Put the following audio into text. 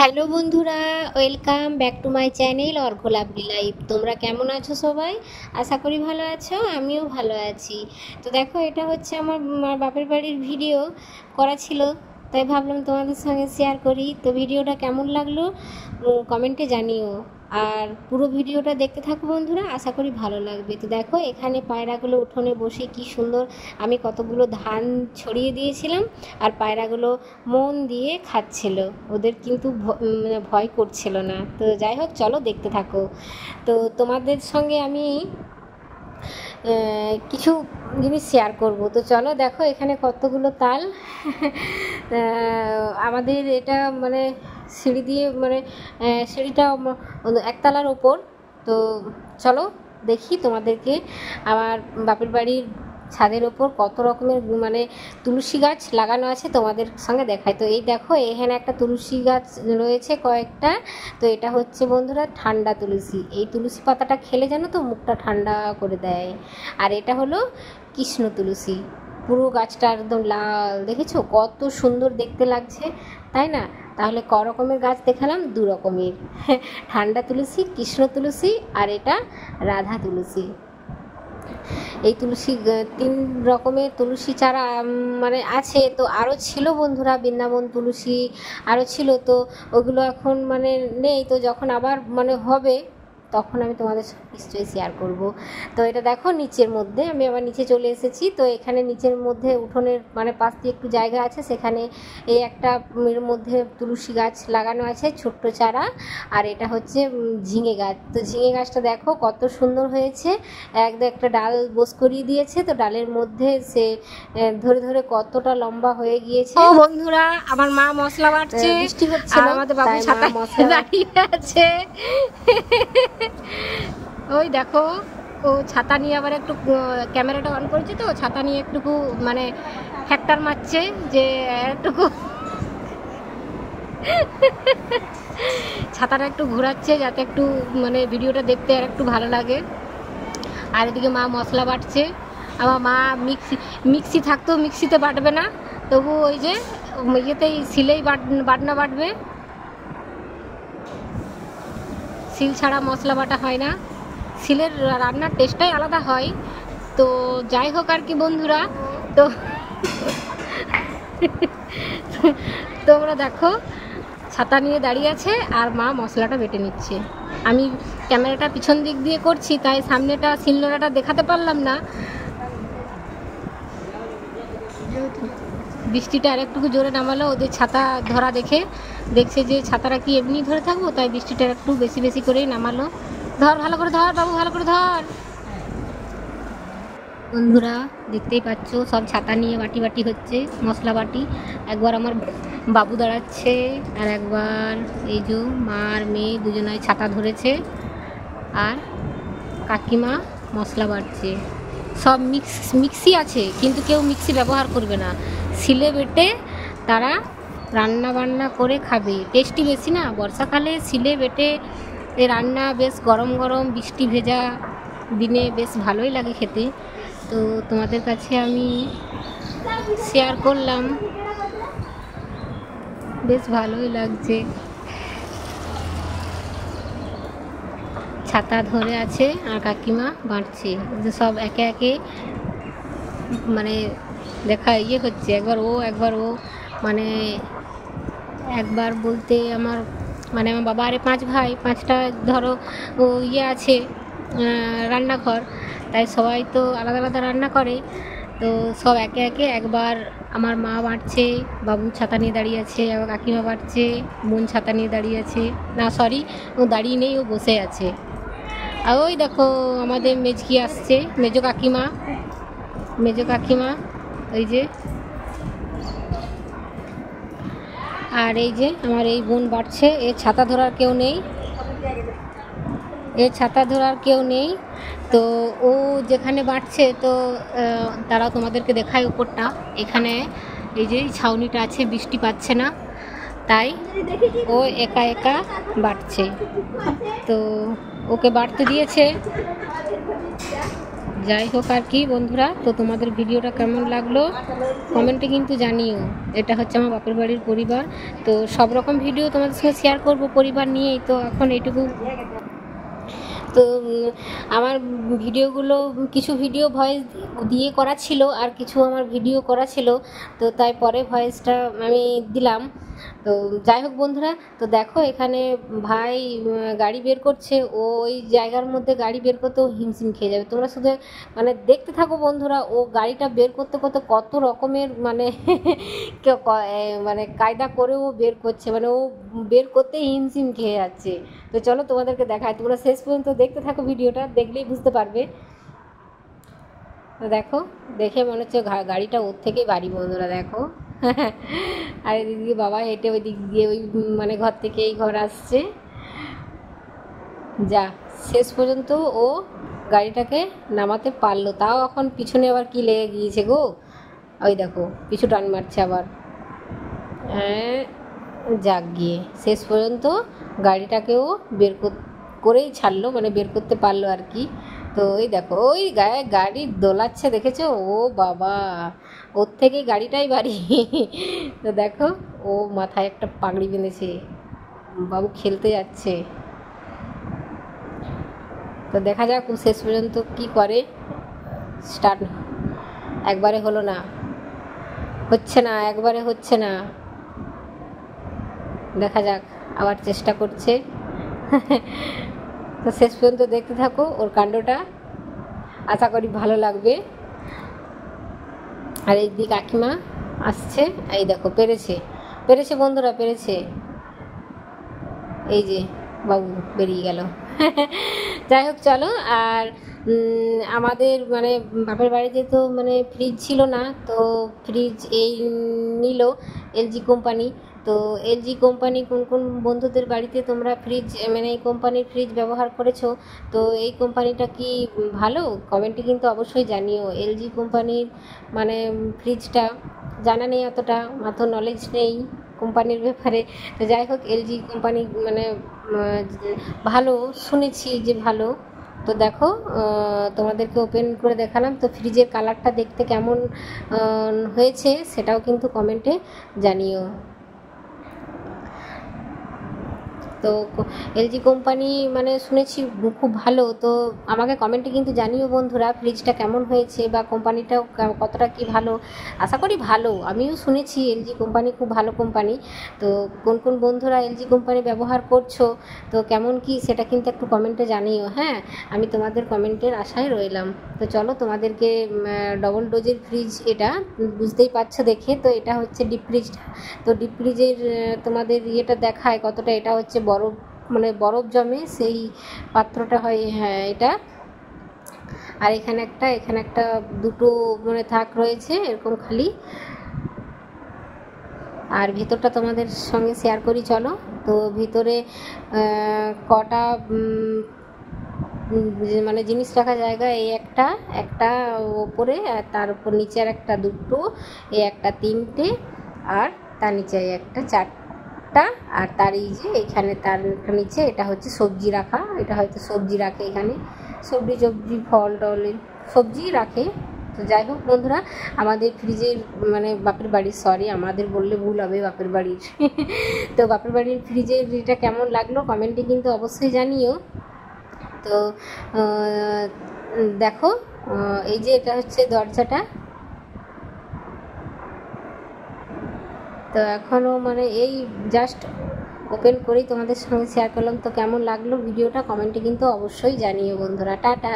Hello বন্ধুরা, welcome back to my channel Arghya lovely life. তোমরা কেমন আছো সবাই? আশা করি ভালো আছো, আমিও ভালো আছি। তো দেখো, এটা হচ্ছে আমার বাপের বাড়ির ভিডিও করা ছিল, তাই ভাবলাম তোমাদের সঙ্গে শেয়ার করি। তো ভিডিওটা কেমন লাগলো কমেন্টে জানিও, আর পুরো ভিডিওটা দেখতে থাকো বন্ধুরা, আশা করি ভালো লাগবে। তো দেখো, এখানে পায়রাগুলো উঠোনে বসে কি সুন্দর আমি কতগুলো ধান ছড়িয়ে দিয়েছিলাম, আর পায়রাগুলো মন দিয়ে খাচ্ছিল, ওদের কিন্তু ভয় করছিল না। তো যাই হোক, চলো দেখতে থাকো। তো তোমাদের সঙ্গে আমি কিছু জিনিস শেয়ার করব। তো চলো দেখো, এখানে কতগুলো তাল। আমাদের এটা মানে সিঁড়ি দিয়ে সিঁড়িটা একতলার ওপর। তো চলো দেখি তোমাদেরকে আমার বাপের বাড়ির ছাদের ওপর কত রকমের তুলসী গাছ লাগানো আছে তোমাদের সঙ্গে দেখাই। তো এই দেখো, এখানে একটা তুলসী গাছ রয়েছে কয়েকটা। তো এটা হচ্ছে বন্ধুরা ঠান্ডা তুলসী। এই তুলসী পাতাটা খেলে জানো তো মুখটা ঠান্ডা করে দেয়। আর এটা হলো কৃষ্ণ তুলসী, পুরো গাছটা একদম লাল, দেখেছো কত সুন্দর দেখতে লাগছে, তাই না? তাহলে ক রকমের গাছ দেখালাম? দু রকমের, ঠান্ডা তুলসী, কৃষ্ণ তুলসী, আর এটা রাধা তুলসী। এই তুলসী তিন রকমের তুলসী চারা আছে। তো আরও ছিল বন্ধুরা বৃন্দাবন তুলসী, আরও ছিল। তো ওগুলো এখন নেই। তো যখন আবার হবে তখন আমি তোমাদের নিশ্চয়ই শেয়ার করব। তো এটা দেখো, নিচের মধ্যে আমি আবার নিচে চলে এসেছি। তো এখানে নিচের মধ্যে উঠোনের পাশ দিয়ে একটু জায়গা আছে, সেখানে এই একটা এর মধ্যে তুলসী গাছ লাগানো আছে, ছোট্ট চারা। আর এটা হচ্ছে ঝিঙে গাছ। তো ঝিঙে গাছটা দেখো কত সুন্দর হয়েছে, একদম একটা ডাল বোস করিয়ে দিয়েছে। তো ডালের মধ্যে সে ধরে ধরে কতটা লম্বা হয়ে গিয়েছে। ও বন্ধুরা, আমার মা মশলা বাটছে, বৃষ্টি হচ্ছে, আর আমাদের বাবু ছাতা মশলা দাঁড়িয়ে আছে। ওই দেখো, ও ছাতা নিয়ে আবার একটু ক্যামেরাটা অন করেছে, তো ছাতা নিয়ে একটুকু ফ্যাক্টর মারছে যে একটুকু ছাতাটা একটু ঘোরাচ্ছে যাতে একটু ভিডিওটা দেখতে আর একটু ভালো লাগে। আর এদিকে মা মশলা বাটছে। আমার মা মিক্সি থাকতো, মিক্সিতে বাটবে না, তবু ওই যে ইয়েতেই শিলেই বাটনা বাটবে। শিল ছাড়া মশলা বাটা হয় না, শিলের রান্নার টেস্টটাই আলাদা হয়। তো যাই হোক আর কি বন্ধুরা, তো তোমরা দেখো, ছাতা নিয়ে দাঁড়িয়ে আছে আর মা মশলাটা বেটে নিচ্ছে। আমি ক্যামেরাটা পিছন দিক দিয়ে করছি, তাই সামনেটা শিলনোড়াটা দেখাতে পারলাম না। বৃষ্টিটা আরেকটুকু জোরে নামালো, ওদের ছাতা ধরা দেখছে যে ছাতাটা কি এমনি ধরে থাকবো, তাই বৃষ্টিটা একটু বেশি বেশি করেই নামালো। ধর, ভালো করে ধর বাবু, ভালো করে ধর। বন্ধুরা দেখতেই পাচ্ছ, সব ছাতা নিয়ে বাটি বাটি হচ্ছে, মশলা বাটি। একবার আমার বাবু দাঁড়াচ্ছে, আর একবার এই যে মা আর মেয়ে দুজনায় ছাতা ধরেছে, আর কাকিমা মশলা বাটছে। সব মিক্সি আছে, কিন্তু কেউ মিক্সি ব্যবহার করবে না, শিলে বেটে তারা রান্না বান্না করে খাবে। টেস্টি বেশি না, বর্ষাকালে শিলে বেটে রান্না বেশ গরম গরম বৃষ্টি ভেজা দিনে বেশ ভালোই লাগে খেতে। তো তোমাদের কাছে আমি শেয়ার করলাম, বেশ ভালোই লাগছে। ছাতা ধরে আছে আর কাকিমা বাঁটছে, যে সব একে একে দেখা হচ্ছে, একবার ও একবার ও, একবার বলতে আমার আমার বাবা আরে 5 ভাই, 5টা ধরো ও আছে রান্নাঘর, তাই সবাই তো আলাদা আলাদা রান্না করে। তো সব একে একে একবার আমার মা বাঁটছে, বাবু ছাতা নিয়ে দাঁড়িয়ে আছে, আবার কাকিমা বাঁটছে, বোন ছাতা নিয়ে দাঁড়িয়ে আছে, না সরি, ও দাঁড়িয়ে নেই, ও বসে আছে। আর ওই দেখো আমাদের মেজকি আসছে, মেজো কাকিমা ওই যে। আর এই যে আমার এই বোন বাড়ছে, এর ছাতা ধরার কেউ নেই। তো ও যেখানে বাড়ছে, তো তারাও তোমাদেরকে দেখায় উপরটা। এখানে এই যে ছাউনিটা আছে, বৃষ্টি পাচ্ছে না, তাই ও একা একা বাড়ছে। তো ওকে বাড়তে দিয়েছে, যাই হোক আর কি বন্ধুরা, তো তোমাদের ভিডিওটা কেমন লাগলো কমেন্টে কিন্তু জানিও। এটা হচ্ছে আমার বাপের বাড়ির পরিবার, তো সব রকম ভিডিও তোমাদের সঙ্গে শেয়ার করব পরিবার নিয়েই। তো এখন এইটুকু। তো আমার ভিডিওগুলো কিছু ভিডিও ভয়েস দিয়ে করা ছিল আর কিছু আমার ভিডিও করা ছিল, তো তাই পরে ভয়েসটা আমি দিলাম। তো যাই হোক বন্ধুরা, তো দেখো এখানে ভাই গাড়ি বের করছে, ও ওই জায়গার মধ্যে গাড়ি বের করতেও হিমশিম খেয়ে যাবে। তোমরা শুধু মানে দেখতে থাকো বন্ধুরা, ও গাড়িটা বের করতে করতে কত রকমের মানে মানে কায়দা করে ও বের করছে, মানে ও বের করতেই হিমশিম খেয়ে যাচ্ছে। তো চলো তোমাদেরকে দেখায়, তোমরা শেষ পর্যন্ত দেখতে থাকো, ভিডিওটা দেখলেই বুঝতে পারবে। তো দেখো, দেখে মনে হচ্ছে গাড়িটা ওর থেকেই বাড়ি বন্ধুরা, দেখো। আর এদিকে বাবা হেঁটে ওই দিক দিয়ে ওই মানে ঘর থেকে এই ঘর আসছে। যা শেষ পর্যন্ত ও গাড়িটাকে নামাতে পারলো, তাও এখন পিছনে আবার কি লেগে গিয়েছে গো, ওই দেখো পিছু টান মারছে আবার। হ্যাঁ, যাক গিয়ে শেষ পর্যন্ত গাড়িটাকেও বের করেই ছাড়লো, মানে বের করতে পারলো আর কি। তো ওই দেখো ওই গায়ে গাড়ি দোলাচ্ছে, দেখেছো? ও বাবা, ওর থেকেই গাড়িটাই বাড়ি। তো দেখো ও মাথায় একটা পাগড়ি বেঁধেছে, বাবু খেলতে যাচ্ছে। তো দেখা যাক শেষ পর্যন্ত কি করে। স্টার্ট একবারে হলো না, হচ্ছে না, একবারে হচ্ছে না, দেখা যাক আবার চেষ্টা করছে। তো শেষ পর্যন্ত দেখতে থাকো ওর কাণ্ডটা, আশা করি ভালো লাগবে। আর এই দিকে কাকিমা আসছে, এই দেখো পেরেছে, পেরেছে বন্ধুরা, পেরেছে। এই যে বাবু বেরিয়ে গেল। যাই হোক চলো। আর আমাদের মানে বাপের বাড়িতে তো মানে ফ্রিজ ছিল না, তো ফ্রিজ এই নিল এলজি কোম্পানি। তো এলজি কোম্পানি কোন কোন বন্ধুদের বাড়িতে তোমরা ফ্রিজ মানে এই কোম্পানির ফ্রিজ ব্যবহার করেছো, তো এই কোম্পানিটা কি ভালো কমেন্টে কিন্তু অবশ্যই জানিও। এলজি কোম্পানির মানে ফ্রিজটা জানা নেই, অতটা মাত্র নলেজ নেই কোম্পানির ব্যাপারে। তো যাই হোক এলজি কোম্পানি মানে ভালো, শুনেছি যে ভালো। তো দেখো তোমাদেরকে ওপেন করে দেখালাম। তো ফ্রিজের কালারটা দেখতে কেমন হয়েছে সেটাও কিন্তু কমেন্টে জানিও। তো এলজি কোম্পানি মানে শুনেছি খুব ভালো, তো আমাকে কমেন্টে কিন্তু জানিও বন্ধুরা ফ্রিজটা কেমন হয়েছে বা কোম্পানিটাও কতটা কি ভালো। আশা করি ভালো, আমিও শুনেছি এলজি কোম্পানি খুব ভালো কোম্পানি। তো কোন কোন বন্ধুরা এলজি কোম্পানি ব্যবহার করছো, তো কেমন কি সেটা কিন্তু একটু কমেন্টে জানিও। হ্যাঁ, আমি তোমাদের কমেন্টের আশায় রইলাম। তো চলো তোমাদেরকে ডবল ডোজের ফ্রিজ, এটা বুঝতেই পারছো দেখে। তো এটা হচ্ছে ডিপ ফ্রিজটা। তো ডিপ ফ্রিজের তোমাদের ইয়েটা দেখায় কতটা, এটা হচ্ছে বরফ মানে বরফ জমে সেই পাত্রটা হয়, হ্যাঁ এটা। আর এখানে একটা দুটো মানে থাক রয়েছে এরকম খালি। আর ভিতরটা তোমাদের সঙ্গে শেয়ার করি চলো। তো ভিতরে কটা মানে জিনিস রাখা জায়গা, এই একটা একটা ওপরে, আর তার উপর নিচে আর একটা দুটো, এই একটা তিনটে, আর তার নিচে একটা চারটা, আর তার এই যে এখানে তার নিচে এটা হচ্ছে সবজি রাখা, এটা হয়তো সবজি রাখে এখানে, সবজি ফল টলের সবজি রাখে। তো যাই হোক বন্ধুরা, আমাদের ফ্রিজের মানে বাপের বাড়ির, সরি আমাদের বললে ভুল হবে, বাপের বাড়ির। তো বাপের বাড়ির ফ্রিজের এটা কেমন লাগলো কমেন্টে কিন্তু অবশ্যই জানিও। তো দেখো এই যে এটা হচ্ছে দরজাটা। তো এখনও মানে এই জাস্ট ওপেন করেই তোমাদের সঙ্গে শেয়ার করলাম। তো কেমন লাগলো ভিডিওটা কমেন্টে কিন্তু অবশ্যই জানিও বন্ধুরা। টাটা।